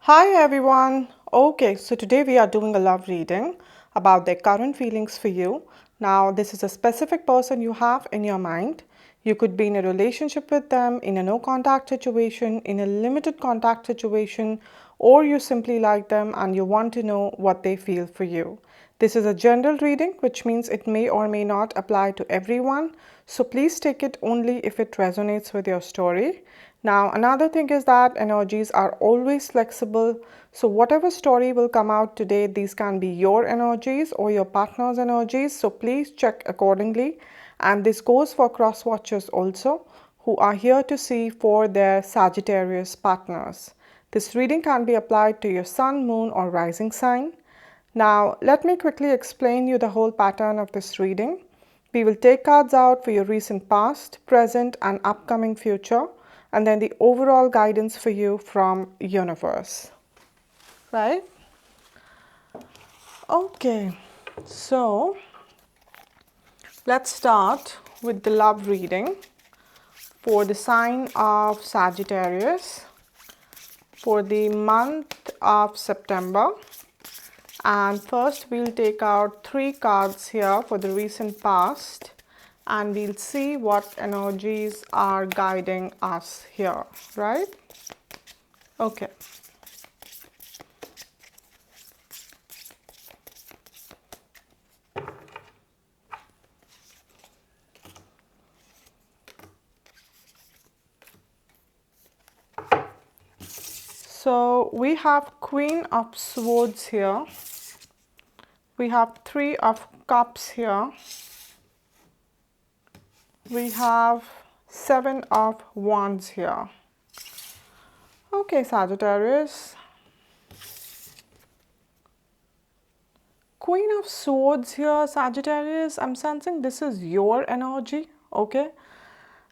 Hi everyone. Okay, so today we are doing a love reading about their current feelings for you. Now, this is a specific person you have in your mind. You could be in a relationship with them, in a no contact situation, in a limited contact situation, or you simply like them and you want to know what they feel for you. This is a general reading, which means it may or may not apply to everyone. So please take it only if it resonates with your story. Now, another thing is that energies are always flexible. So whatever story will come out today, these can be your energies or your partner's energies. So please check accordingly. And this goes for cross watchers also, who are here to see for their Sagittarius partners. This reading can be applied to your sun, moon, or rising sign. Now, let me quickly explain you the whole pattern of this reading. We will take cards out for your recent past, present, and upcoming future, and then the overall guidance for you from universe. Right? Okay, so let's start with the love reading for the sign of Sagittarius for the month of September. And first we'll take out 3 cards here for the recent past and we'll see what energies are guiding us here, right? Okay. So we have Queen of Swords here. We have 3 of Cups here. We have 7 of Wands here. Okay, Sagittarius. Queen of Swords here, Sagittarius. I'm sensing this is your energy, okay?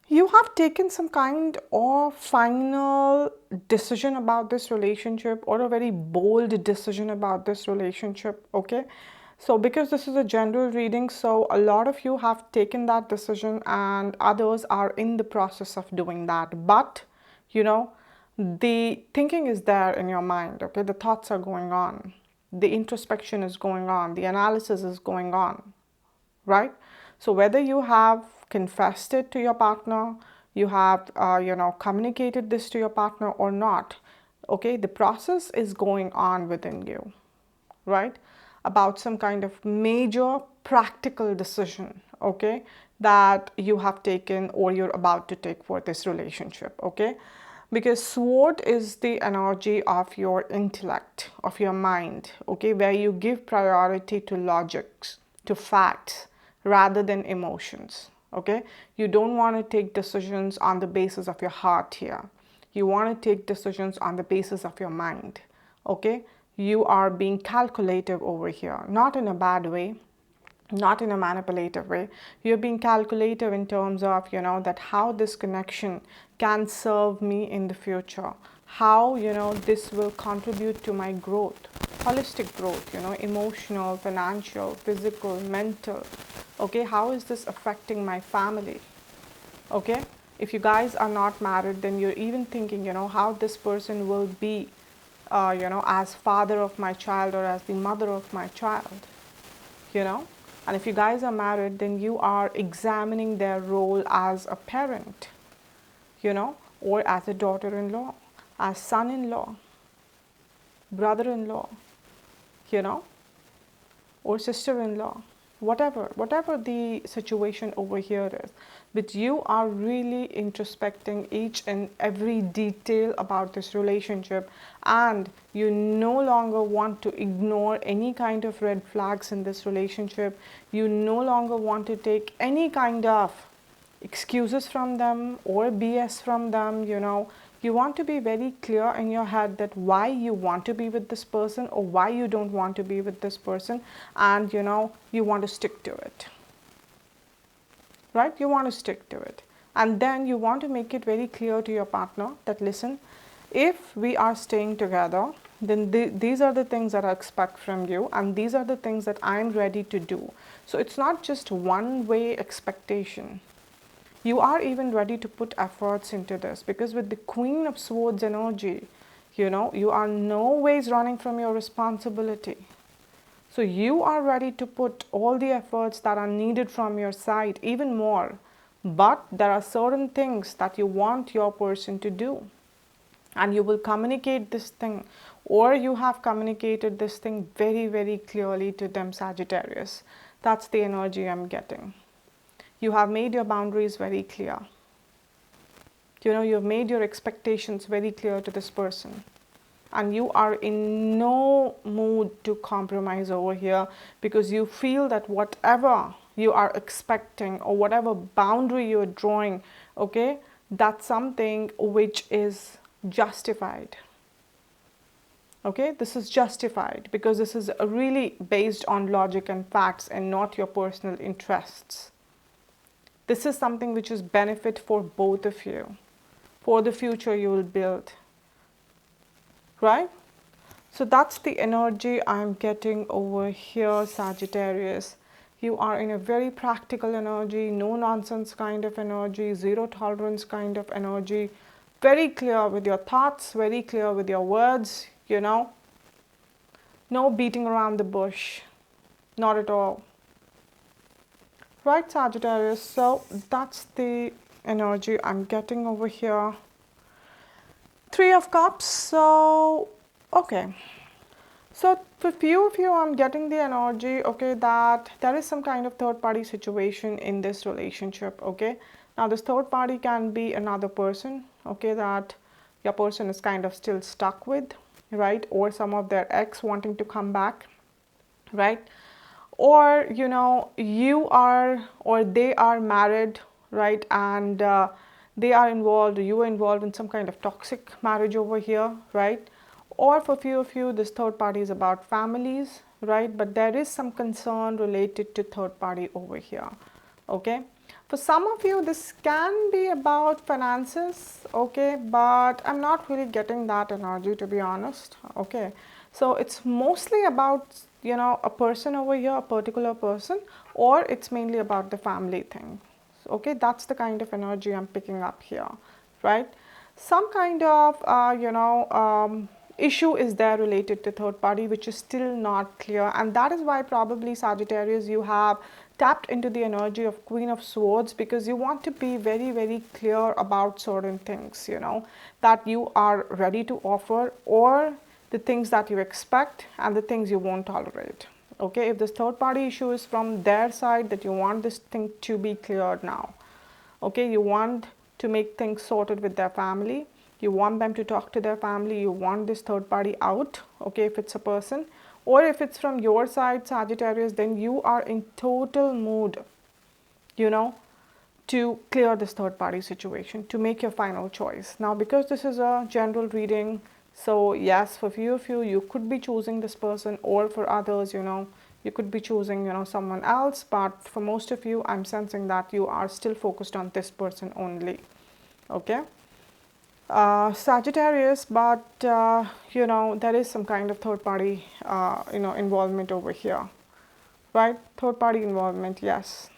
You have taken some kind of final decision about this relationship or a very bold decision about this relationship, okay? So because this is a general reading, so a lot of you have taken that decision and others are in the process of doing that. But, you know, the thinking is there in your mind, okay? The thoughts are going on. The introspection is going on. The analysis is going on, right? So whether you have confessed it to your partner, you have communicated this to your partner or not, okay, the process is going on within you, right, about some kind of major practical decision, okay, that you have taken or you're about to take for this relationship, okay? Because sword is the energy of your intellect, of your mind, okay, where you give priority to logics, to facts, rather than emotions, okay? You don't want to take decisions on the basis of your heart here. You want to take decisions on the basis of your mind, okay? You are being calculative over here, not in a bad way, not in a manipulative way. You're being calculative in terms of, that how this connection can serve me in the future, how, this will contribute to my growth, holistic growth, emotional, financial, physical, mental, okay? How is this affecting my family, okay? If you guys are not married, then you're even thinking, how this person will be, as father of my child or as the mother of my child, and if you guys are married, then you are examining their role as a parent, or as a daughter-in-law, as son-in-law, brother-in-law, or sister-in-law, whatever the situation over here is. But you are really introspecting each and every detail about this relationship, and you no longer want to ignore any kind of red flags in this relationship. You no longer want to take any kind of excuses from them or BS from them, You want to be very clear in your head that why you want to be with this person or why you don't want to be with this person, and you want to stick to it. Right? You want to stick to it. And then you want to make it very clear to your partner that, listen, if we are staying together, then these are the things that I expect from you, and these are the things that I'm ready to do. So it's not just one way expectation. You are even ready to put efforts into this, because with the Queen of Swords energy, You are no ways running from your responsibility. So you are ready to put all the efforts that are needed from your side, even more. But there are certain things that you want your person to do. And you will communicate this thing, or you have communicated this thing very, very clearly to them, Sagittarius. That's the energy I'm getting. You have made your boundaries very clear. You've made your expectations very clear to this person. And you are in no mood to compromise over here, because you feel that whatever you are expecting or whatever boundary you're drawing, okay, that's something which is justified. Okay, this is justified because this is really based on logic and facts and not your personal interests. This is something which is benefit for both of you, for the future you will build, right? So that's the energy I'm getting over here, Sagittarius. You are in a very practical energy, no nonsense kind of energy, zero tolerance kind of energy, very clear with your thoughts, very clear with your words, no beating around the bush, not at all. Right, Sagittarius, so that's the energy I'm getting over here. Three of Cups, so okay. So for few of you, I'm getting the energy, okay, that there is some kind of third party situation in this relationship, okay. Now this third party can be another person, okay, that your person is kind of still stuck with, right, or some of their ex wanting to come back, right, or you are or they are married, right, and they are involved, you are involved in some kind of toxic marriage over here, right, or for few of you this third party is about families, right, but there is some concern related to third party over here, okay. For some of you this can be about finances, okay, but I'm not really getting that energy, to be honest, okay. So it's mostly about a person over here, a particular person, or it's mainly about the family thing, okay. That's the kind of energy I'm picking up here, right. Some kind of issue is there related to third party which is still not clear, and that is why probably, Sagittarius, you have tapped into the energy of Queen of Swords, because you want to be very, very clear about certain things, that you are ready to offer, or the things that you expect and the things you won't tolerate, okay. If this third party issue is from their side, that you want this thing to be cleared now, okay. You want to make things sorted with their family, you want them to talk to their family, you want this third party out, okay, if it's a person, or if it's from your side, Sagittarius, then you are in total mood, to clear this third party situation, to make your final choice. Now, because this is a general reading, so yes, for few of you, you could be choosing this person, or for others, you could be choosing, someone else, but for most of you, I'm sensing that you are still focused on this person only, okay. Sagittarius, but there is some kind of third party involvement over here, right? Third party involvement, yes.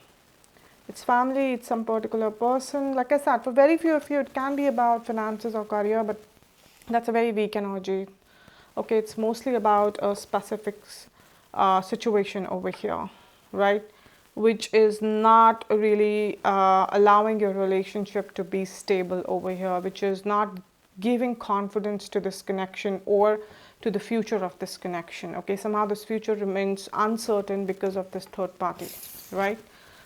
It's family, it's some particular person. Like I said, for very few of you, it can be about finances or career, but that's a very weak energy, okay. It's mostly about a specific situation over here, right, which is not really allowing your relationship to be stable over here, which is not giving confidence to this connection or to the future of this connection, okay. Somehow this future remains uncertain because of this third party, right.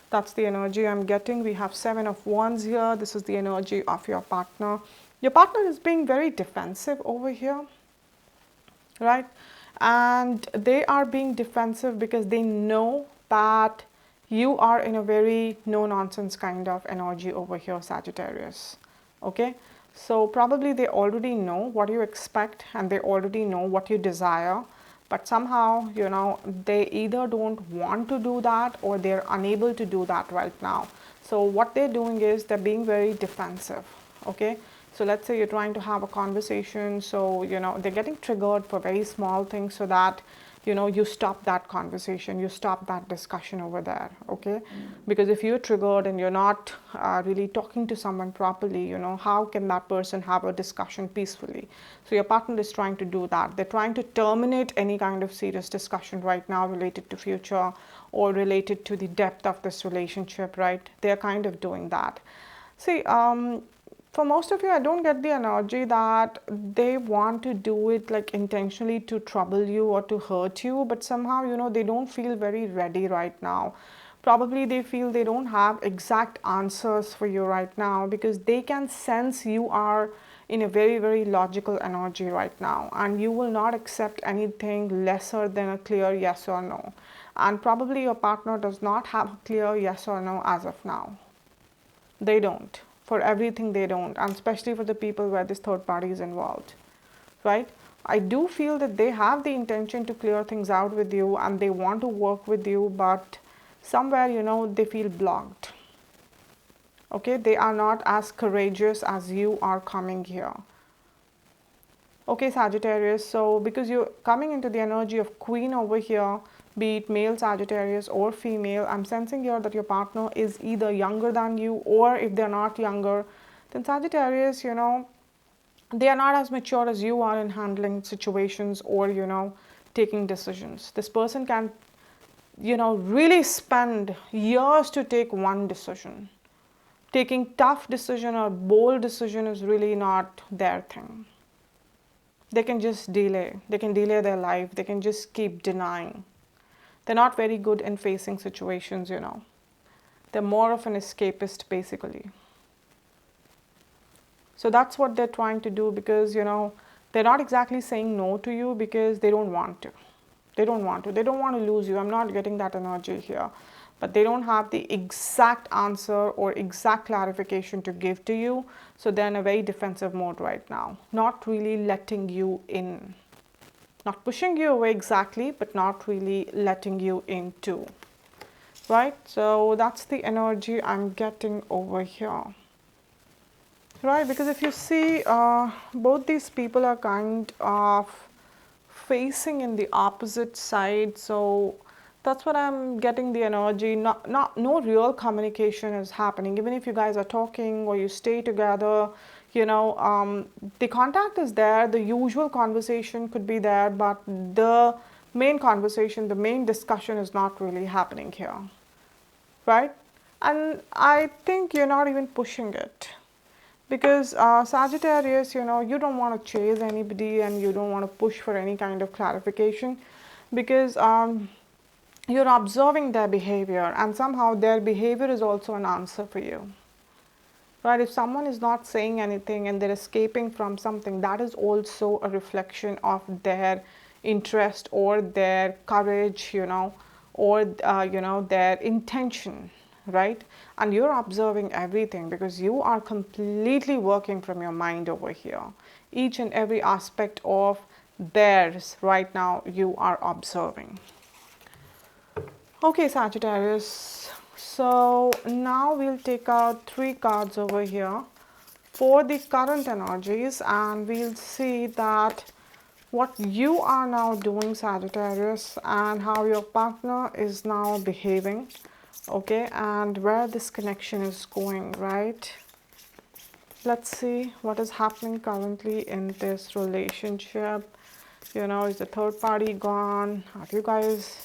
That's the energy I'm getting. We have Seven of Wands here. This is the energy of your partner. Your partner is being very defensive over here, right, and they are being defensive because they know that you are in a very no nonsense kind of energy over here, Sagittarius, okay. So probably they already know what you expect and they already know what you desire, but somehow they either don't want to do that or they're unable to do that right now. So what they're doing is they're being very defensive, okay. So let's say you're trying to have a conversation, so they're getting triggered for very small things, so that you stop that conversation, you stop that discussion over there. Okay, because if you're triggered and you're not really talking to someone properly, how can that person have a discussion peacefully? So your partner is trying to do that. They're trying to terminate any kind of serious discussion right now related to future or related to the depth of this relationship, right? They're kind of doing that. See, for most of you, I don't get the energy that they want to do it like intentionally to trouble you or to hurt you, but somehow, they don't feel very ready right now. Probably they feel they don't have exact answers for you right now, because they can sense you are in a very, very logical energy right now, and you will not accept anything lesser than a clear yes or no. And probably your partner does not have a clear yes or no as of now. They don't. For everything, they don't. And especially for the people where this third party is involved, right? I do feel that they have the intention to clear things out with you and they want to work with you, but somewhere, they feel blocked. Okay, they are not as courageous as you are coming here. Okay, Sagittarius, so because you're coming into the energy of Queen over here, be it male Sagittarius or female, I'm sensing here that your partner is either younger than you, or if they're not younger, then Sagittarius, they are not as mature as you are in handling situations or, taking decisions. This person can, really spend years to take one decision. Taking tough decision or bold decision is really not their thing. They can just delay. They can delay their life. They can just keep denying. They're not very good in facing situations, They're more of an escapist, basically. So that's what they're trying to do, because, they're not exactly saying no to you because they don't want to. They don't want to. They don't want to lose you. I'm not getting that energy here. But they don't have the exact answer or exact clarification to give to you. So they're in a very defensive mode right now. Not really letting you in. Not pushing you away exactly, but not really letting you in too. Right? So that's the energy I'm getting over here. Right? Because if you see, both these people are kind of facing in the opposite side. So that's what I'm getting the energy. No real communication is happening. Even if you guys are talking or you stay together, the contact is there. The usual conversation could be there, but the main conversation, the main discussion is not really happening here, right? And I think you're not even pushing it. Because Sagittarius, you don't want to chase anybody and you don't want to push for any kind of clarification, because you're observing their behavior, and somehow their behavior is also an answer for you. Right? If someone is not saying anything and they're escaping from something, that is also a reflection of their interest or their courage, or their intention. Right? And you're observing everything because you are completely working from your mind over here. Each and every aspect of theirs right now you are observing. Okay, Sagittarius. So now we'll take out 3 cards over here for the current energies, and we'll see that what you are now doing, Sagittarius, and how your partner is now behaving. Okay, and where this connection is going, right? Let's see what is happening currently in this relationship. Is the third party gone? Have you guys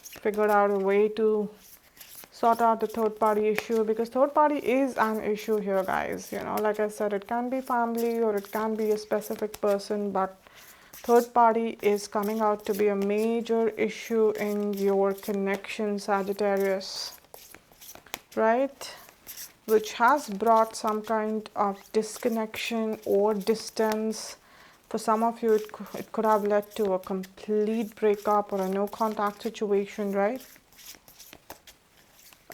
figured out a way to sort out the third party issue? Because third party is an issue here, guys. Like I said, it can be family or it can be a specific person, but third party is coming out to be a major issue in your connection, Sagittarius, right? Which has brought some kind of disconnection or distance. For some of you, it could have led to a complete breakup or a no contact situation, right?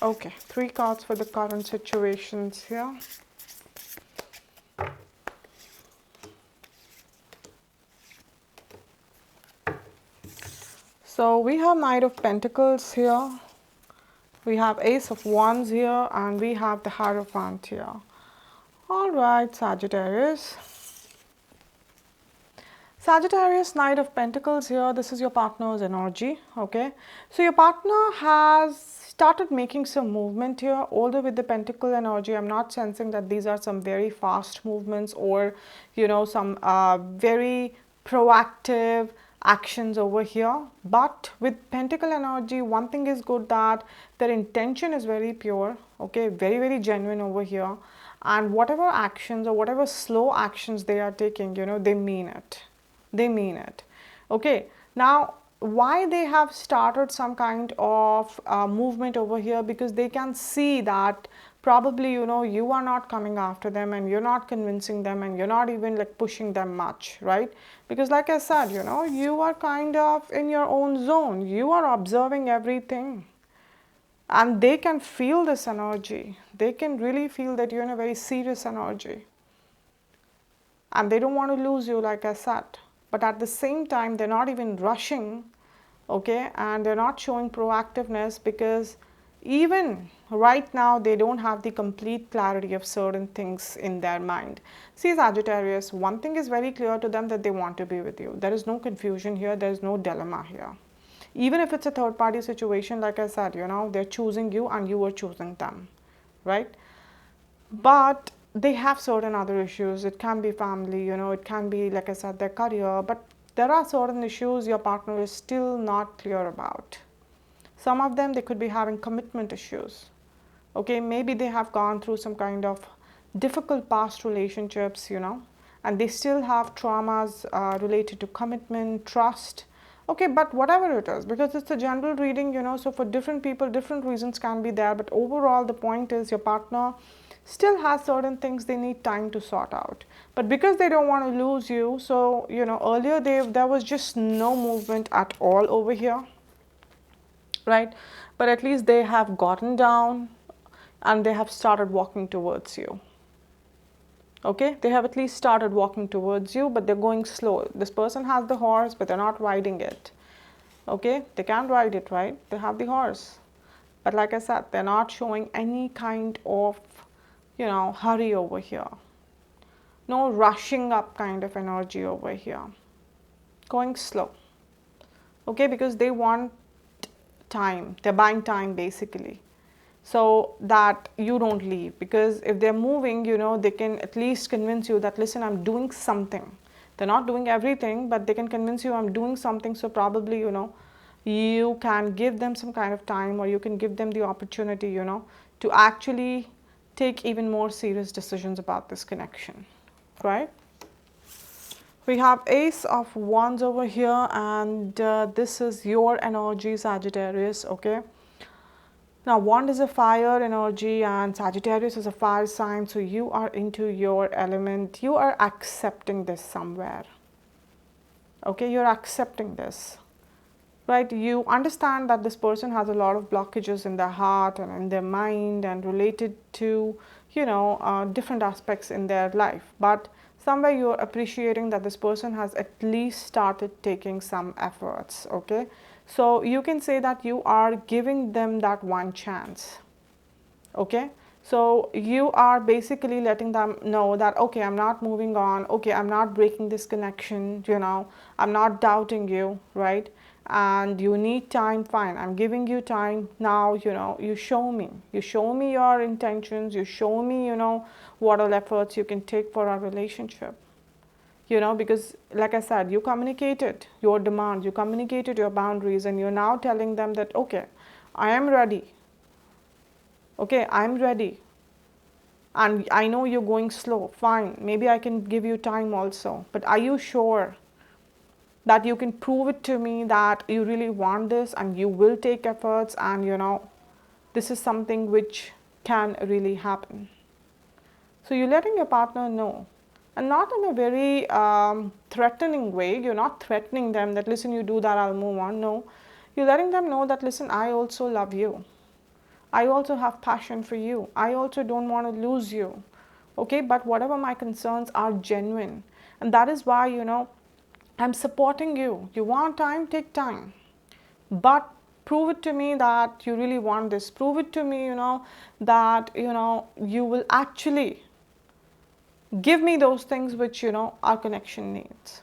Okay, 3 cards for the current situations here. So we have Knight of Pentacles here, we have Ace of Wands here, and we have the Hierophant here. All right, Sagittarius. Sagittarius, Knight of Pentacles here. This is your partner's energy. Okay. So your partner has started making some movement here. Although with the Pentacle energy, I'm not sensing that these are some very fast movements or, some very proactive actions over here. But with Pentacle energy, one thing is good, that their intention is very pure. Okay. Very, very genuine over here. And whatever actions or whatever slow actions they are taking, they mean it. They mean it. Okay. Now, why they have started some kind of movement over here? Because they can see that probably, you are not coming after them, and you're not convincing them, and you're not even like pushing them much, right? Because like I said, you are kind of in your own zone. You are observing everything, and they can feel this energy. They can really feel that you're in a very serious energy, and they don't want to lose you, like I said. But at the same time, they're not even rushing, okay, and they're not showing proactiveness, because even right now they don't have the complete clarity of certain things in their mind. See, Sagittarius, one thing is very clear to them, that they want to be with you. There is no confusion here, there is no dilemma here. Even if it's a third party situation, like I said, they're choosing you and you are choosing them, right? But they have certain other issues. It can be family, it can be, like I said, their career, but there are certain issues your partner is still not clear about. Some of them, they could be having commitment issues. Okay, maybe they have gone through some kind of difficult past relationships, and they still have traumas related to commitment, trust. Okay, but whatever it is, because it's a general reading, so for different people, different reasons can be there. But overall, the point is your partner still has certain things they need time to sort out. But because they don't want to lose you, so, earlier there was just no movement at all over here, right? But at least they have gotten down and they have started walking towards you. Okay, they have at least started walking towards you, but they're going slow. This person has the horse, but they're not riding it. Okay, they can't ride it, right? They have the horse, but like I said, they're not showing any kind of, hurry over here. No rushing up kind of energy over here. Going slow. Okay, because they want time. They're buying time basically, so that you don't leave. Because if they're moving, they can at least convince you that, listen, I'm doing something. They're not doing everything, but they can convince you I'm doing something. So probably, you can give them some kind of time, or you can give them the opportunity, to actually take even more serious decisions about this connection, right? We have Ace of Wands over here, and this is your energy, Sagittarius. Okay. Now, Wand is a fire energy, and Sagittarius is a fire sign. So you are into your element. You are accepting this somewhere. Okay, you're accepting this, right? You understand that this person has a lot of blockages in their heart and in their mind, and related to, different aspects in their life. But somewhere you're appreciating that this person has at least started taking some efforts. Okay, so you can say that you are giving them that one chance. Okay, so you are basically letting them know that, okay, I'm not moving on. Okay, I'm not breaking this connection. I'm not doubting you, right? And you need time, fine, I'm giving you time. Now, you show me your intentions. You show me, what all efforts you can take for our relationship. Because like I said, you communicated your demands, you communicated your boundaries, and you're now telling them that, okay, I am ready. Okay, I'm ready. And I know you're going slow. Fine, maybe I can give you time also. But are you sure that you can prove it to me that you really want this, and you will take efforts, and this is something which can really happen? So you're letting your partner know, and not in a very threatening way. You're not threatening them that, listen, you do that, I'll move on. No, you're letting them know that, listen, I also love you. I also have passion for you. I also don't want to lose you. Okay, but whatever my concerns are genuine. And that is why, I'm supporting you. You want time, take time. But prove it to me that you really want this. Prove it to me, that, you will actually Give me those things which, our connection needs.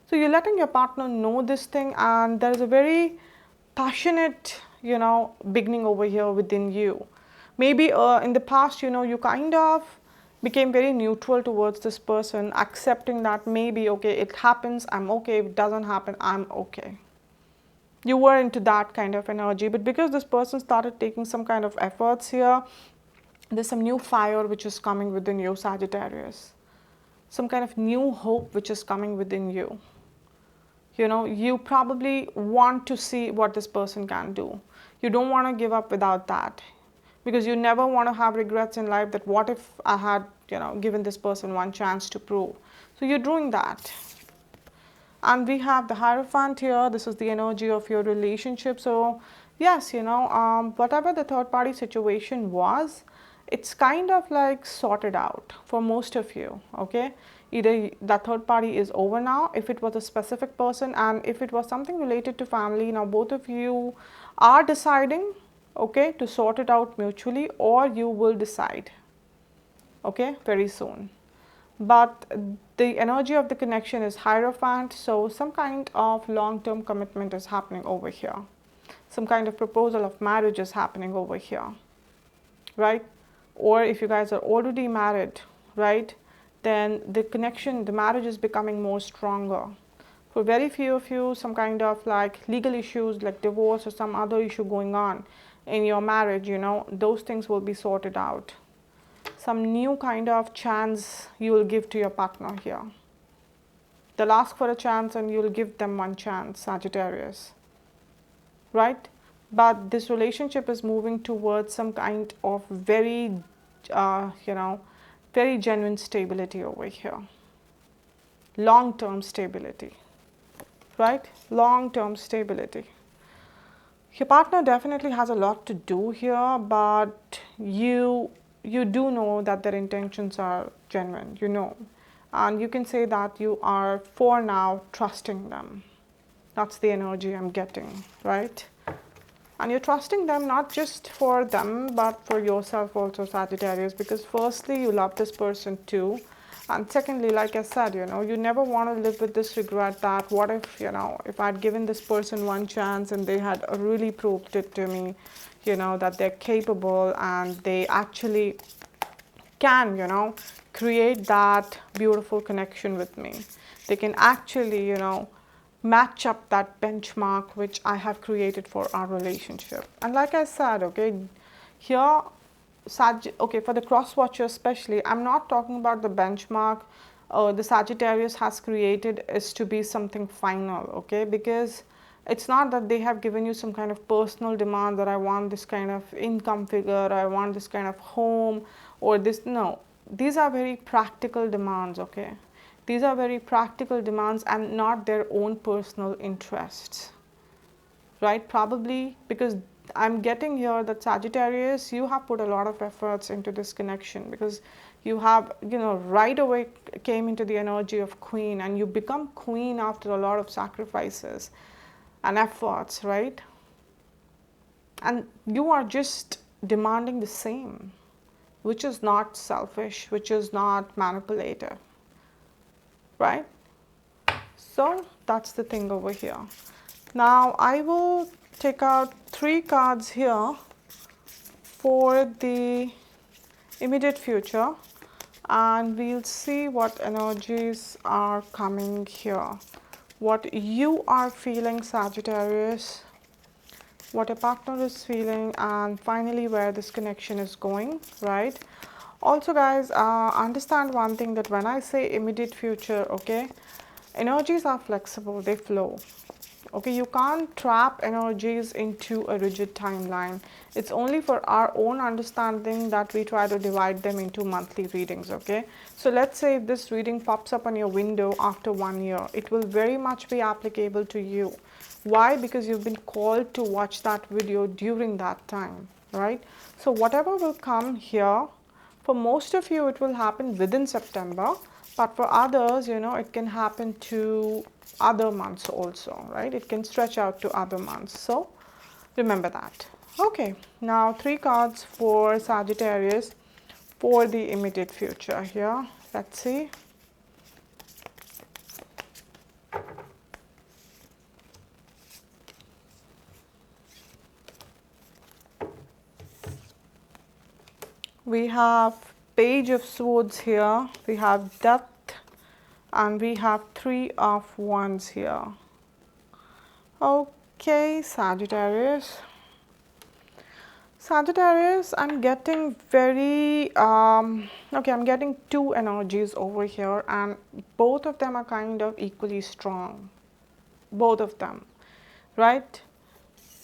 So you're letting your partner know this thing, and there is a very passionate, beginning over here within you. Maybe in the past, you kind of became very neutral towards this person, accepting that maybe, okay, it happens, I'm okay. If it doesn't happen, I'm okay. You were into that kind of energy, but because this person started taking some kind of efforts here, there's some new fire which is coming within you, Sagittarius. Some kind of new hope which is coming within you. You probably want to see what this person can do. You don't want to give up without that, because you never want to have regrets in life that what if I had, given this person one chance to prove. So you're doing that. And we have the Hierophant here. This is the energy of your relationship. So yes, whatever the third party situation was, it's kind of like sorted out for most of you. Okay, either the third party is over now, if it was a specific person, and if it was something related to family, now both of you are deciding, okay, to sort it out mutually, or you will decide, okay, very soon. But the energy of the connection is Hierophant, so some kind of long-term commitment is happening over here. Some kind of proposal of marriage is happening over here, right? Or if you guys are already married, right, then the connection, the marriage is becoming more stronger. For very few of you, some kind of like legal issues like divorce or some other issue going on in your marriage, those things will be sorted out. Some new kind of chance you will give to your partner here. They'll ask for a chance and you'll give them one chance, Sagittarius, right? But this relationship is moving towards some kind of very, very genuine stability over here. Long-term stability, right? Long-term stability. Your partner definitely has a lot to do here, but you do know that their intentions are genuine, and you can say that you are for now trusting them. That's the energy I'm getting, right? And you're trusting them not just for them but for yourself also, Sagittarius, because firstly you love this person too, and secondly, like I said, you never want to live with this regret that what if, if I'd given this person one chance and they had really proved it to me, that they're capable and they actually can, create that beautiful connection with me. They can actually, match up that benchmark which I have created for our relationship. And like I said, okay, here, okay, for the cross watcher especially, I'm not talking about the benchmark the Sagittarius has created is to be something final, okay, because it's not that they have given you some kind of personal demand that I want this kind of income figure, I want this kind of home, or this. No, these are very practical demands, okay. These are very practical demands and not their own personal interests, right? Probably because I'm getting here that Sagittarius, you have put a lot of efforts into this connection, because you have, right away came into the energy of queen, and you become queen after a lot of sacrifices and efforts, right? And you are just demanding the same, which is not selfish, which is not manipulative, right? So that's the thing over here. Now I will take out 3 cards here for the immediate future, and we'll see what energies are coming here, what you are feeling, Sagittarius, what your partner is feeling, and finally where this connection is going, right? Also guys, understand one thing, that when I say immediate future, okay, energies are flexible, they flow. Okay, you can't trap energies into a rigid timeline. It's only for our own understanding that we try to divide them into monthly readings, okay? So let's say if this reading pops up on your window after 1 year, it will very much be applicable to you. Why? Because you've been called to watch that video during that time, right? So whatever will come here, for most of you it will happen within September, but for others, it can happen to other months also, right? It can stretch out to other months. So remember that. Okay, now 3 cards for Sagittarius for the immediate future here. Let's see. We have Page of Swords here, we have Death, and we have Three of Wands here. Okay, Sagittarius. Sagittarius, I'm getting okay, I'm getting two energies over here, and both of them are kind of equally strong. Both of them, right?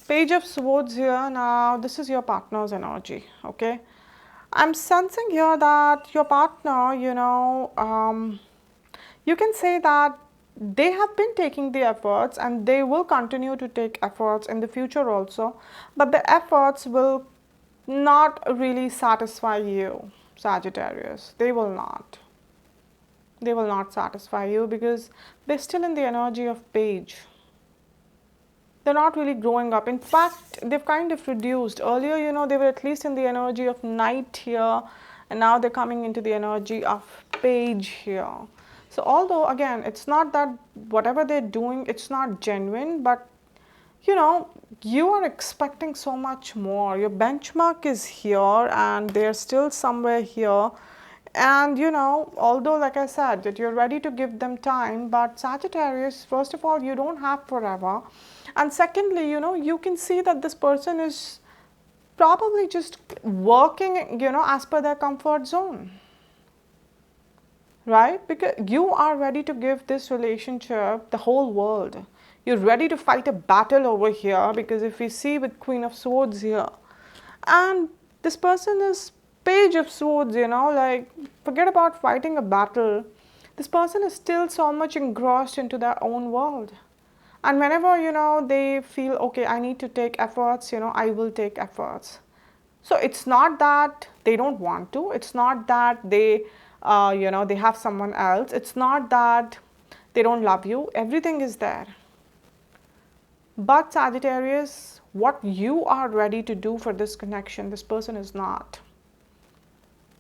Page of Swords here. Now, this is your partner's energy, okay? I'm sensing here that your partner, you can say that they have been taking the efforts and they will continue to take efforts in the future also, but the efforts will not really satisfy you, Sagittarius. They will not. They will not satisfy you because they're still in the energy of Page. They're not really growing up. In fact, they've kind of reduced. Earlier, they were at least in the energy of Knight here, and now they're coming into the energy of Page here. So although, again, it's not that whatever they're doing, it's not genuine, but you are expecting so much more. Your benchmark is here and they're still somewhere here. And although, like I said, that you're ready to give them time, but Sagittarius, first of all, you don't have forever. And secondly, you can see that this person is probably just working, as per their comfort zone. Right? Because you are ready to give this relationship the whole world. You're ready to fight a battle over here, because if we see with Queen of Swords here, and this person is Page of Swords, like forget about fighting a battle. This person is still so much engrossed into their own world. And whenever, they feel, okay, I need to take efforts, I will take efforts. So it's not that they don't want to. It's not that they, they have someone else. It's not that they don't love you. Everything is there. But Sagittarius, what you are ready to do for this connection, this person is not.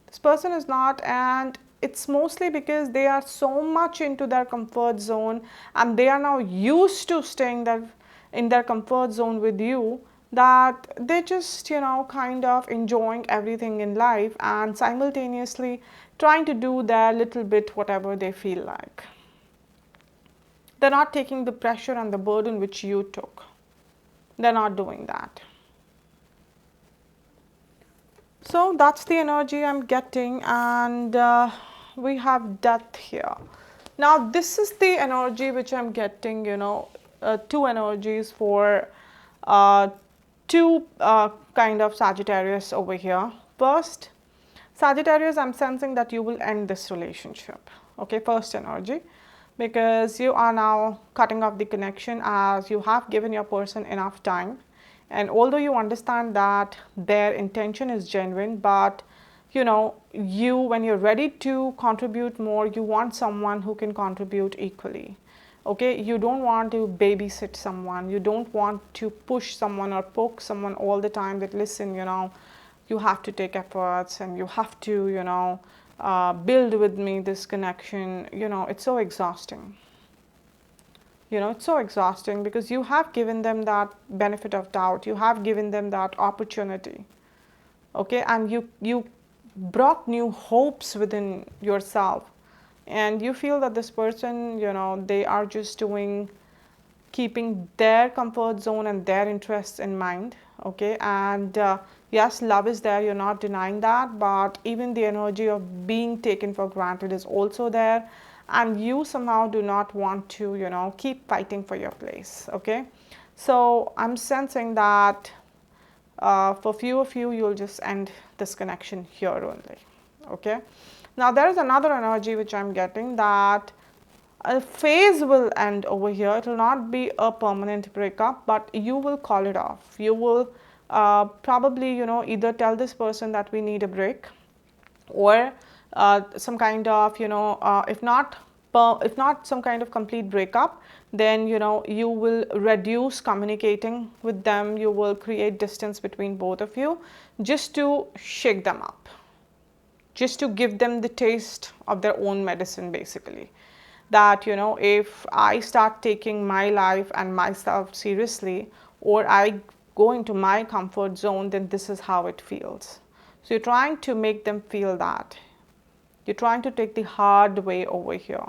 This person is not, and it's mostly because they are so much into their comfort zone and they are now used to staying there in their comfort zone with you, that they just, kind of enjoying everything in life and simultaneously trying to do their little bit whatever they feel like. They're not taking the pressure and the burden which you took. They're not doing that. So that's the energy I'm getting, and we have Death here. Now this is the energy which I'm getting, two energies for two kind of Sagittarius over here. First, Sagittarius, I'm sensing that you will end this relationship. Okay, first energy, because you are now cutting off the connection as you have given your person enough time. And although you understand that their intention is genuine, but when you're ready to contribute more, you want someone who can contribute equally. Okay, you don't want to babysit someone. You don't want to push someone or poke someone all the time that, listen, you have to take efforts and you have to, build with me this connection. It's so exhausting. It's so exhausting because you have given them that benefit of doubt. You have given them that opportunity. Okay, and you brought new hopes within yourself, and you feel that this person, they are just keeping their comfort zone and their interests in mind. Okay, and yes, love is there, you're not denying that, but even the energy of being taken for granted is also there, and you somehow do not want to keep fighting for your place. Okay, so I'm sensing that for few of you, you'll just end this connection here only. Okay, now there is another energy which I'm getting, that a phase will end over here. It will not be a permanent breakup, but you will call it off. You will probably either tell this person that we need a break, or some kind of if not some kind of complete breakup, then you will reduce communicating with them. You will create distance between both of you just to shake them up. just to give them the taste of their own medicine, basically. That, you know, if I start taking my life and myself seriously, or I go into my comfort zone, then this is how it feels. So you're trying to make them feel that. You're trying to take the hard way over here,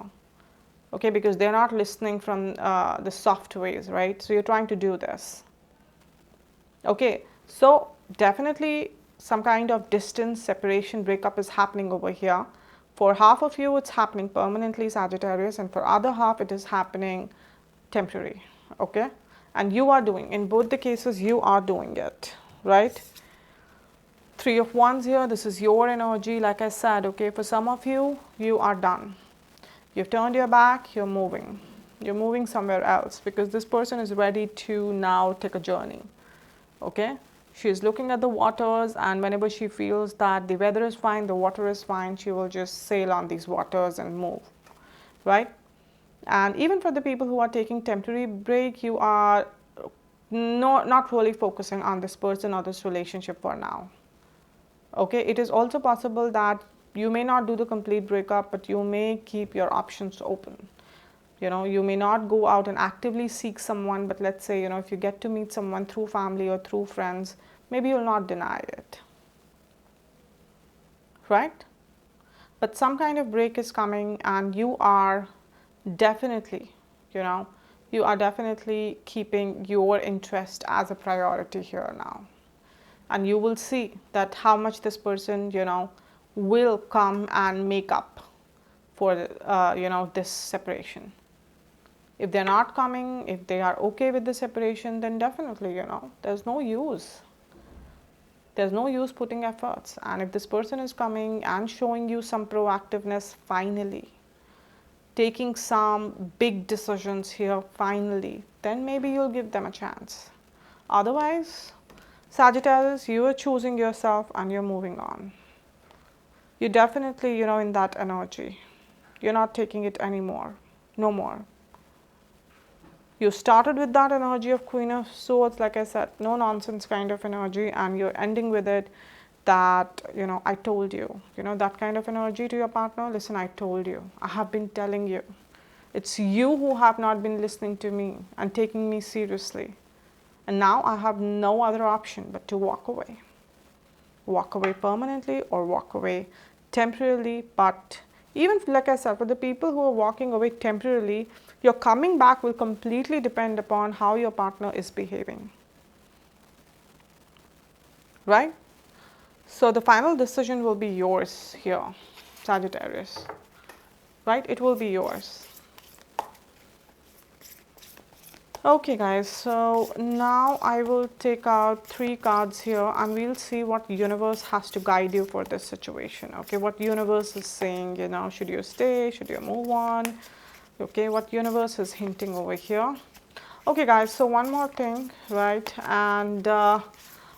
okay, because they're not listening from the soft ways, right? So you're trying to do this. Okay, so definitely some kind of distance, separation, breakup is happening over here. For half of you, it's happening permanently, Sagittarius, and for other half, it is happening temporary, okay? And you are doing, in both the cases, you are doing it, right? Three of Wands here, this is your energy, like I said, okay? For some of you, you are done. You've turned your back, you're moving. You're moving somewhere else because this person is ready to now take a journey, okay? She's looking at the waters, and whenever she feels that the weather is fine, the water is fine, she will just sail on these waters and move, right? And even for the people who are taking temporary break, you are not really focusing on this person or this relationship for now, okay? It is also possible that you may not do the complete breakup, but you may keep your options open. You know, you may not go out and actively seek someone, but let's say, you know, if you get to meet someone through family or through friends, maybe you'll not deny it, right? But some kind of break is coming, and you are definitely, you know, you are definitely keeping your interest as a priority here now. And you will see that how much this person, you know, will come and make up for, you know, this separation. If they're not coming, if they are okay with the separation, then definitely, you know, there's no use. There's no use putting efforts. And if this person is coming and showing you some proactiveness, finally, taking some big decisions here, finally, then maybe you'll give them a chance. Otherwise, Sagittarius, you are choosing yourself and you're moving on. You're definitely, you know, in that energy. You're not taking it anymore. No more. You started with that energy of Queen of Swords, like I said, no nonsense kind of energy, and you're ending with it that, you know, I told you, you know, that kind of energy to your partner. Listen, I told you, I have been telling you. It's you who have not been listening to me and taking me seriously. And now I have no other option but to walk away. Walk away permanently or walk away temporarily. But even like I said, for the people who are walking away temporarily, your coming back will completely depend upon how your partner is behaving, right? So the final decision will be yours here, Sagittarius, right? It will be yours. Okay guys, so now I will take out 3 cards here and we'll see what universe has to guide you for this situation. Okay, what universe is saying, you know, should you stay, should you move on? Okay, what universe is hinting over here. Okay guys, so one more thing, right? And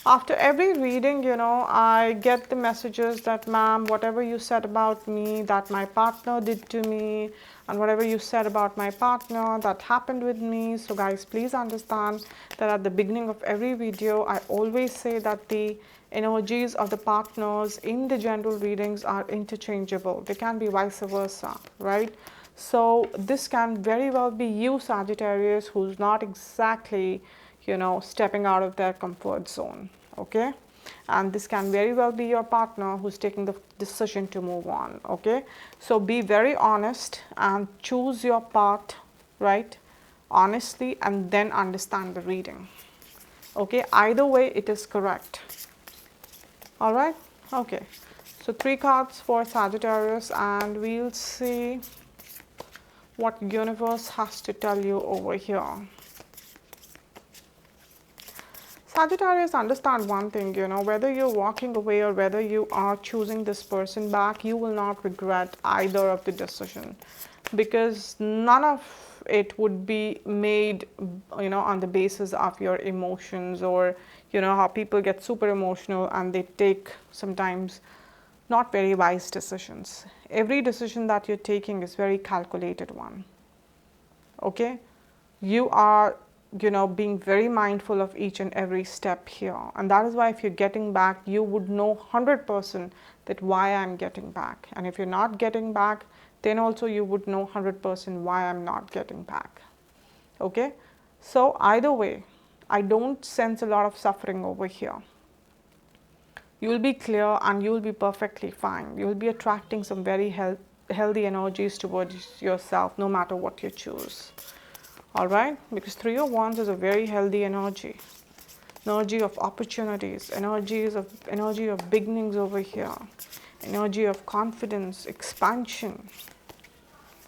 after every reading, you know, I get the messages that, ma'am, whatever you said about me, that my partner did to me, and whatever you said about my partner, that happened with me. So guys, please understand that at the beginning of every video, I always say that the energies of the partners in the general readings are interchangeable. They can be vice versa, right? So this can very well be you, Sagittarius, who's not exactly, you know, stepping out of their comfort zone, okay? And this can very well be your partner who's taking the decision to move on, okay? So be very honest and choose your path, right? Honestly, and then understand the reading, okay? Either way, it is correct. All right, okay. So 3 cards for Sagittarius, and we'll see what universe has to tell you over here. Sagittarius, understand one thing, you know, whether you're walking away or whether you are choosing this person back, you will not regret either of the decision, because none of it would be made, you know, on the basis of your emotions, or, you know, how people get super emotional and they take sometimes not very wise decisions. Every decision that you're taking is very calculated one, okay? You are being very mindful of each and every step here. And that is why if you're getting back, you would know 100% that why I'm getting back. And if you're not getting back, then also you would know 100% why I'm not getting back. Okay? So either way, I don't sense a lot of suffering over here. You will be clear and you will be perfectly fine. You will be attracting some very healthy energies towards yourself, no matter what you choose. All right? Because Three of Wands is a very healthy energy of opportunities, energy of beginnings over here, energy of confidence, expansion,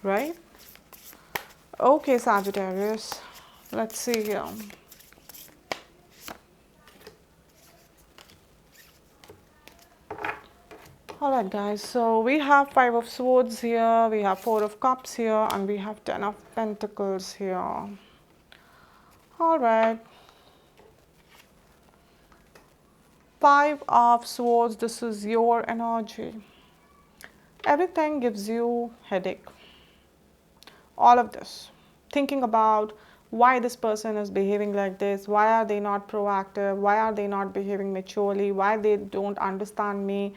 right? Okay, Sagittarius, let's see here. Alright guys, so we have Five of Swords here, we have Four of Cups here, and we have Ten of Pentacles here. Alright. Five of Swords, this is your energy. Everything gives you headache. All of this. Thinking about why this person is behaving like this, why are they not proactive, why are they not behaving maturely, why they don't understand me,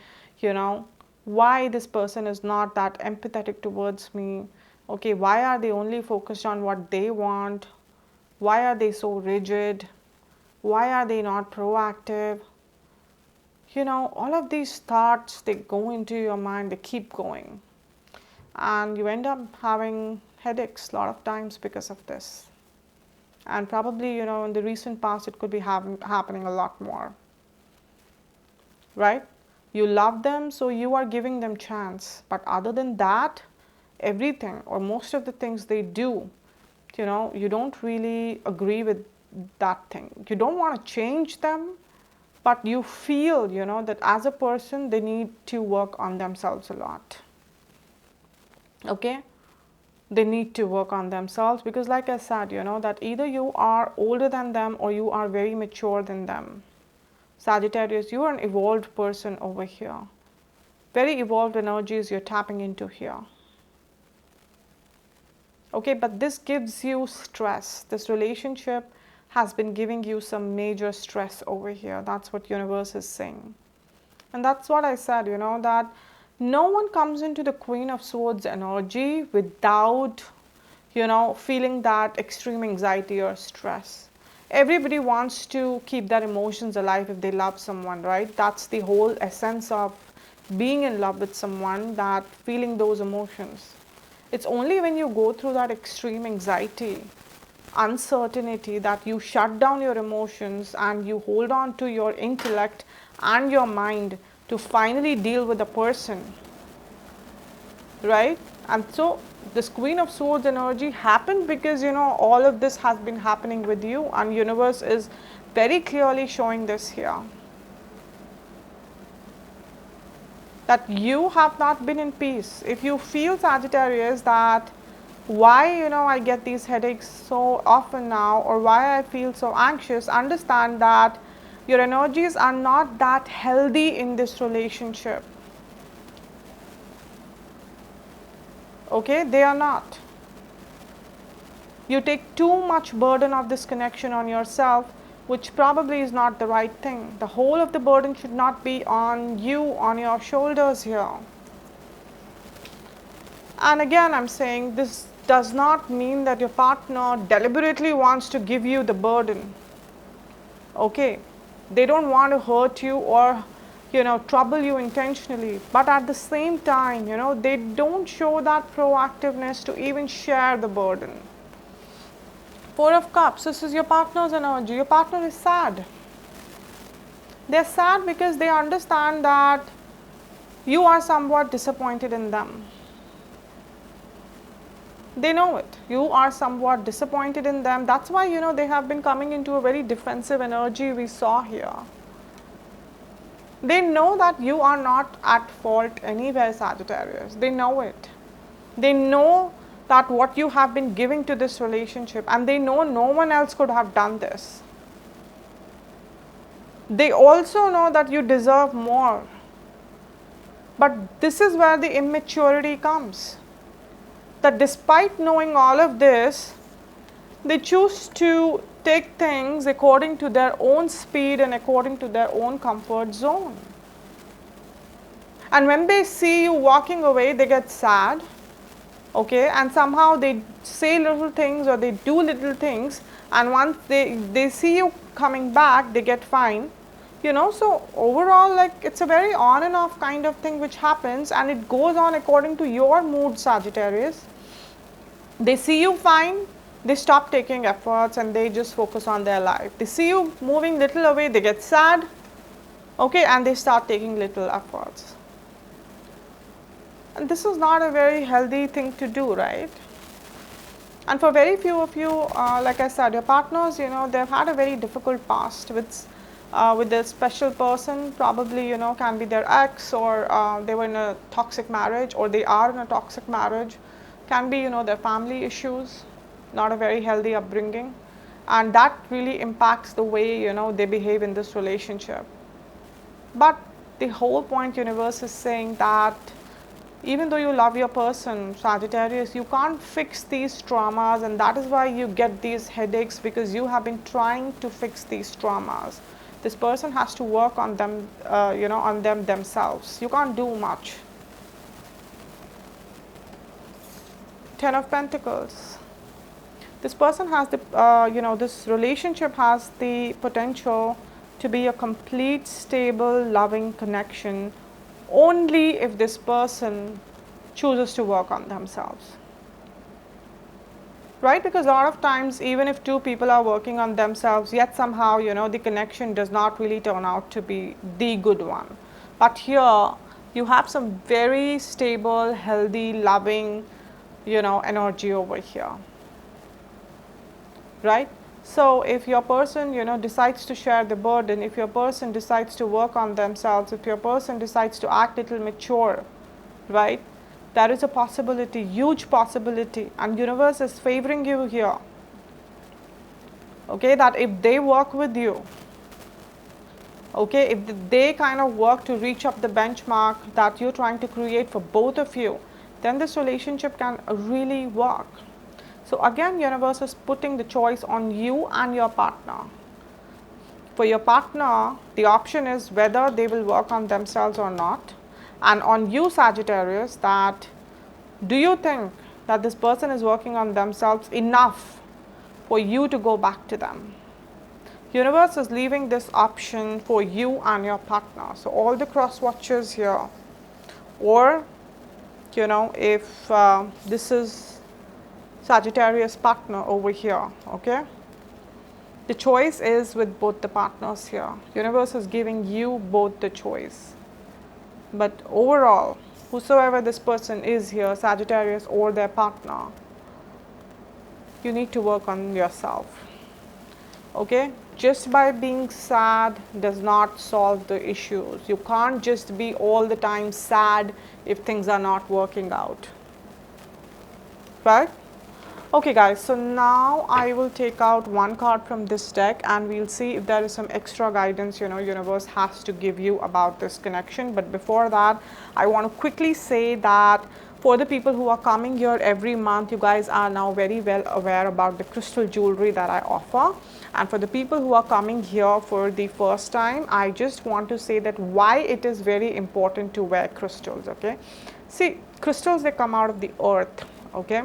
why this person is not that empathetic towards me, okay, why are they only focused on what they want, why are they so rigid, why are they not proactive, all of these thoughts, they go into your mind, they keep going, and you end up having headaches a lot of times because of this. And probably, in the recent past, it could be happening a lot more, right? You love them, so you are giving them chance. But other than that, everything or most of the things they do, you don't really agree with that thing. You don't want to change them, but you feel, that as a person, they need to work on themselves a lot. Okay? They need to work on themselves because, like I said, that either you are older than them or you are very mature than them. Sagittarius, you are an evolved person over here. Very evolved energies you're tapping into here. Okay, but this gives you stress. This relationship has been giving you some major stress over here. That's what universe is saying. And that's what I said, that no one comes into the Queen of Swords energy without, feeling that extreme anxiety or stress. Everybody wants to keep their emotions alive if they love someone, right? That's the whole essence of being in love with someone, that feeling those emotions. It's only when you go through that extreme anxiety, uncertainty, that you shut down your emotions and you hold on to your intellect and your mind to finally deal with a person, right? And so this Queen of Swords energy happened because, all of this has been happening with you, and universe is very clearly showing this here. That you have not been in peace. If you feel, Sagittarius, that why, I get these headaches so often now, or why I feel so anxious, understand that your energies are not that healthy in this relationship. Okay, they are not. You take too much burden of this connection on yourself, which probably is not the right thing. The whole of the burden should not be on you, on your shoulders here. And again, I'm saying this does not mean that your partner deliberately wants to give you the burden. Okay, they don't want to hurt you or trouble you intentionally, but at the same time, they don't show that proactiveness to even share the burden. Four of Cups, this is your partner's energy. Your partner is sad. They're sad because they understand that you are somewhat disappointed in them. They know it. You are somewhat disappointed in them. That's why, they have been coming into a very defensive energy we saw here. They know that you are not at fault anywhere, Sagittarius. They know it. They know that what you have been giving to this relationship, and they know no one else could have done this. They also know that you deserve more. But this is where the immaturity comes. That despite knowing all of this, They choose to take things according to their own speed and according to their own comfort zone. And when they see you walking away, they get sad, okay, and somehow they say little things or they do little things, and once they see you coming back, they get fine, you know. So overall, like, it's a very on and off kind of thing which happens, and it goes on according to your mood, Sagittarius. They see you fine, they stop taking efforts and they just focus on their life. They see you moving little away, they get sad, okay, and they start taking little efforts. And this is not a very healthy thing to do, right? And for very few of you, like I said, your partners, you know, they've had a very difficult past with their special person. Probably, you know, can be their ex, or they were in a toxic marriage, or they are in a toxic marriage. Can be, you know, their family issues, not a very healthy upbringing, and that really impacts the way, you know, they behave in this relationship. But the whole point, universe is saying that even though you love your person, Sagittarius, you can't fix these traumas, and that is why you get these headaches, because you have been trying to fix these traumas. This person has to work on them, you know, on them themselves. You can't do much. Ten of Pentacles. This person has the, you know, this relationship has the potential to be a complete, stable, loving connection only if this person chooses to work on themselves, right? Because a lot of times, even if two people are working on themselves, yet somehow, you know, the connection does not really turn out to be the good one. But here you have some very stable, healthy, loving, you know, energy over here, right? So if your person, you know, decides to share the burden, if your person decides to work on themselves, if your person decides to act a little mature, right, there is a possibility, huge possibility, and universe is favoring you here, okay, that if they work with you, okay, if they kind of work to reach up the benchmark that you're trying to create for both of you, then this relationship can really work. So again, universe is putting the choice on you and your partner. For your partner, the option is whether they will work on themselves or not. And on you, Sagittarius, that do you think that this person is working on themselves enough for you to go back to them? Universe is leaving this option for you and your partner. So all the cross watchers here, or, you know, if this is Sagittarius partner over here, okay, the choice is with both the partners here. Universe is giving you both the choice. But overall, whosoever this person is here, Sagittarius or their partner, you need to work on yourself, okay? Just by being sad does not solve the issues. You can't just be all the time sad if things are not working out, right? Okay guys, so now I will take out one card from this deck and we'll see if there is some extra guidance, you know, universe has to give you about this connection. But before that, I want to quickly say that for the people who are coming here every month, you guys are now very well aware about the crystal jewelry that I offer. And for the people who are coming here for the first time, I just want to say that why it is very important to wear crystals, okay? See, crystals, they come out of the earth, okay?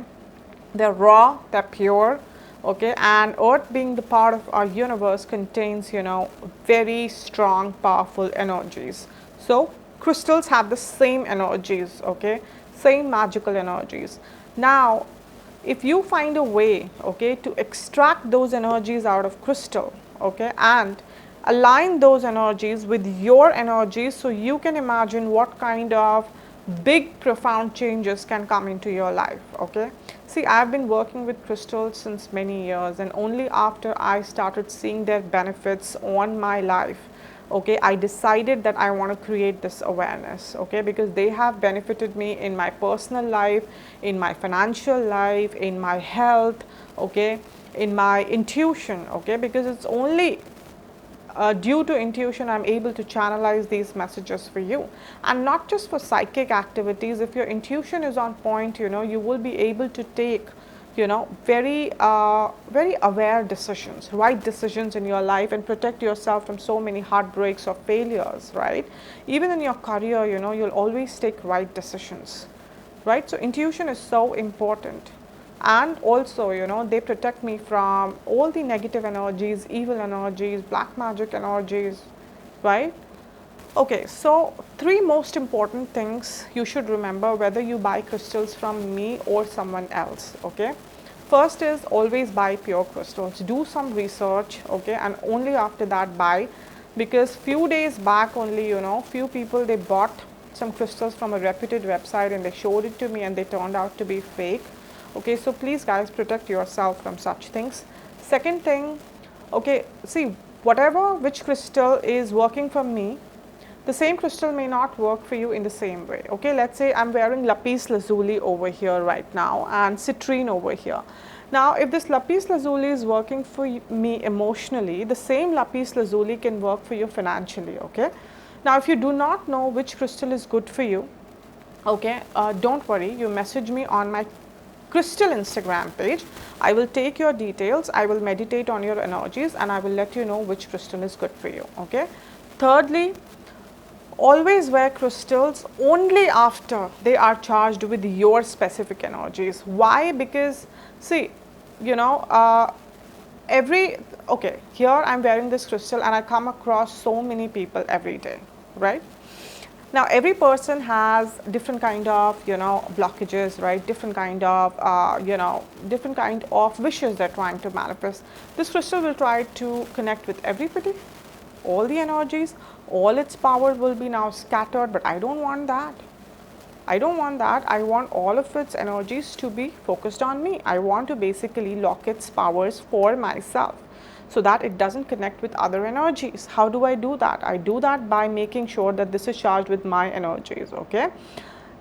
They're raw, they're pure, okay, and earth being the part of our universe contains, you know, very strong, powerful energies. So crystals have the same energies, okay, same magical energies. Now, if you find a way, okay, to extract those energies out of crystal, okay, and align those energies with your energies, so you can imagine what kind of big profound changes can come into your life, okay. See, I've been working with crystals since many years, and only after I started seeing their benefits on my life, okay, I decided that I want to create this awareness, okay, because they have benefited me in my personal life, in my financial life, in my health, okay, in my intuition, okay, because it's only due to intuition, I'm able to channelize these messages for you, and not just for psychic activities. If your intuition is on point, you know, you will be able to take, very aware decisions, right decisions in your life, and protect yourself from so many heartbreaks or failures, right? Even in your career, you'll always take right decisions, right? So intuition is so important. And also, they protect me from all the negative energies, evil energies, black magic energies, right? Okay, so three most important things you should remember whether you buy crystals from me or someone else, okay? First is always buy pure crystals. Do some research, okay, and only after that buy, because few days back only, few people, they bought some crystals from a reputed website and they showed it to me and they turned out to be fake. Okay, so please guys, protect yourself from such things. Second thing, okay, see, whatever which crystal is working for me, the same crystal may not work for you in the same way. Okay, let's say I'm wearing lapis lazuli over here right now and citrine over here. Now, if this lapis lazuli is working for me emotionally, the same lapis lazuli can work for you financially. Okay, now if you do not know which crystal is good for you, okay, don't worry, you message me on my crystal Instagram page. I will take your details, I will meditate on your energies, and I will let you know which crystal is good for you. Okay, thirdly, always wear crystals only after they are charged with your specific energies. Why? Because see, okay, here I'm wearing this crystal and I come across so many people every day, right? Now every person has different kind of blockages, right? Different kind of different kind of wishes they're trying to manifest. This crystal will try to connect with everybody, all the energies, all its power will be now scattered, but I don't want that. I don't want that. I want all of its energies to be focused on me. I want to basically lock its powers for myself so that it doesn't connect with other energies. How do I do that? I do that by making sure that this is charged with my energies, okay?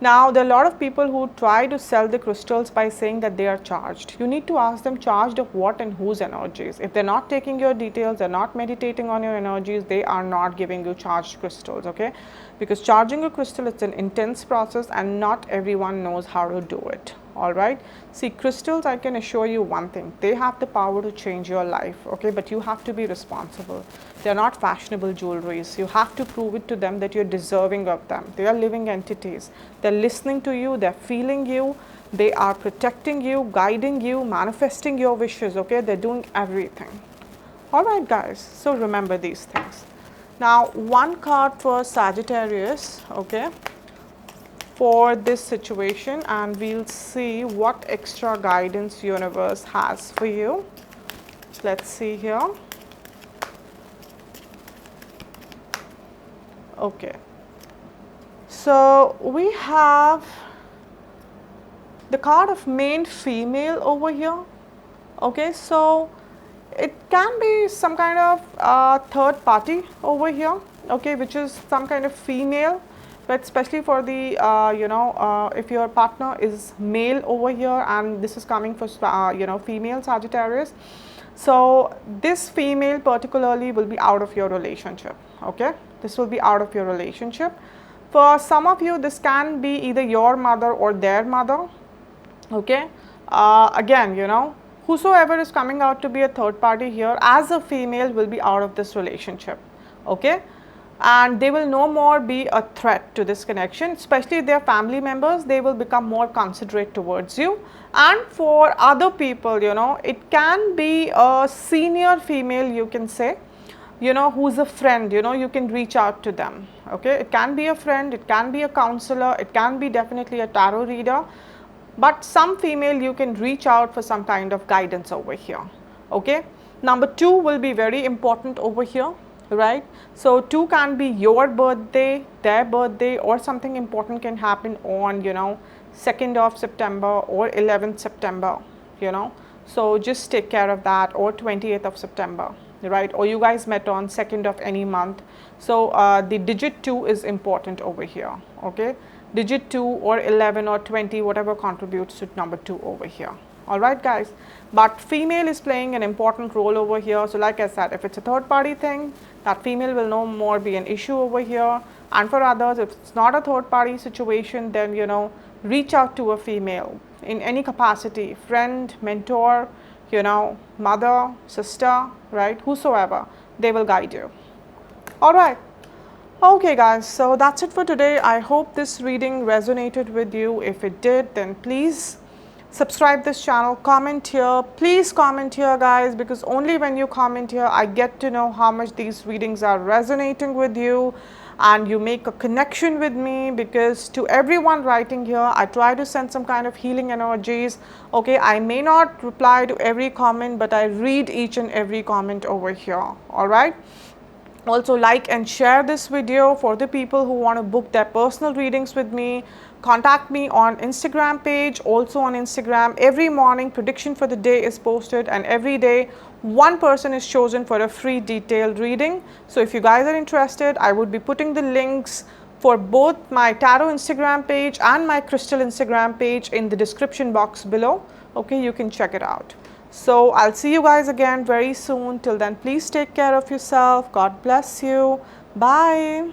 Now, there are a lot of people who try to sell the crystals by saying that they are charged. You need to ask them charged of what and whose energies. If they're not taking your details, they're not meditating on your energies, they are not giving you charged crystals, okay? Because charging a crystal, it's an intense process and not everyone knows how to do it, all right? See, crystals, I can assure you one thing, they have the power to change your life, okay? But you have to be responsible. They're not fashionable jewelries. You have to prove it to them that you're deserving of them. They are living entities. They're listening to you, they're feeling you, they are protecting you, guiding you, manifesting your wishes, okay? They're doing everything. All right, guys, so remember these things. Now, one card for Sagittarius, okay, for this situation, and we'll see what extra guidance universe has for you. Let's see here. Okay, so we have the card of main female over here. Okay, so it can be some kind of third party over here, okay, which is some kind of female, but especially for the if your partner is male over here, and this is coming for female Sagittarius. So this female particularly will be out of your relationship, okay? This will be out of your relationship. For some of you, this can be either your mother or their mother, okay? Again, whosoever is coming out to be a third party here as a female will be out of this relationship, okay? And they will no more be a threat to this connection, especially if they are family members. They will become more considerate towards you. And for other people, it can be a senior female, you can say, who's a friend, you can reach out to them, okay? It can be a friend, it can be a counselor, it can be definitely a tarot reader, but some female you can reach out for some kind of guidance over here, okay? Number 2 will be very important over here, right? So 2 can be your birthday, their birthday, or something important can happen on 2nd of September or 11th September, so just take care of that, or 20th of September, right? Or you guys met on 2nd of any month. So the digit 2 is important over here, okay? Digit 2 or 11 or 20, whatever contributes to number 2 over here. All right, guys. But female is playing an important role over here. So like I said, if it's a third party thing, that female will no more be an issue over here. And for others, if it's not a third party situation, then reach out to a female in any capacity, friend, mentor, mother, sister, right, whosoever, they will guide you. All right. Okay guys, so that's it for today. I hope this reading resonated with you. If it did, then please subscribe this channel, comment here. Please comment here guys, because only when you comment here I get to know how much these readings are resonating with you and you make a connection with me, because to everyone writing here I try to send some kind of healing energies. Okay, I may not reply to every comment, but I read each and every comment over here. All right. Also, like and share this video for the people who want to book their personal readings with me. Contact me on Instagram page. Also on Instagram, every morning prediction for the day is posted, and every day one person is chosen for a free detailed reading. So if you guys are interested, I would be putting the links for both my tarot Instagram page and my crystal Instagram page in the description box below. Okay, you can check it out. So I'll see you guys again very soon. Till then, please take care of yourself. God bless you. Bye.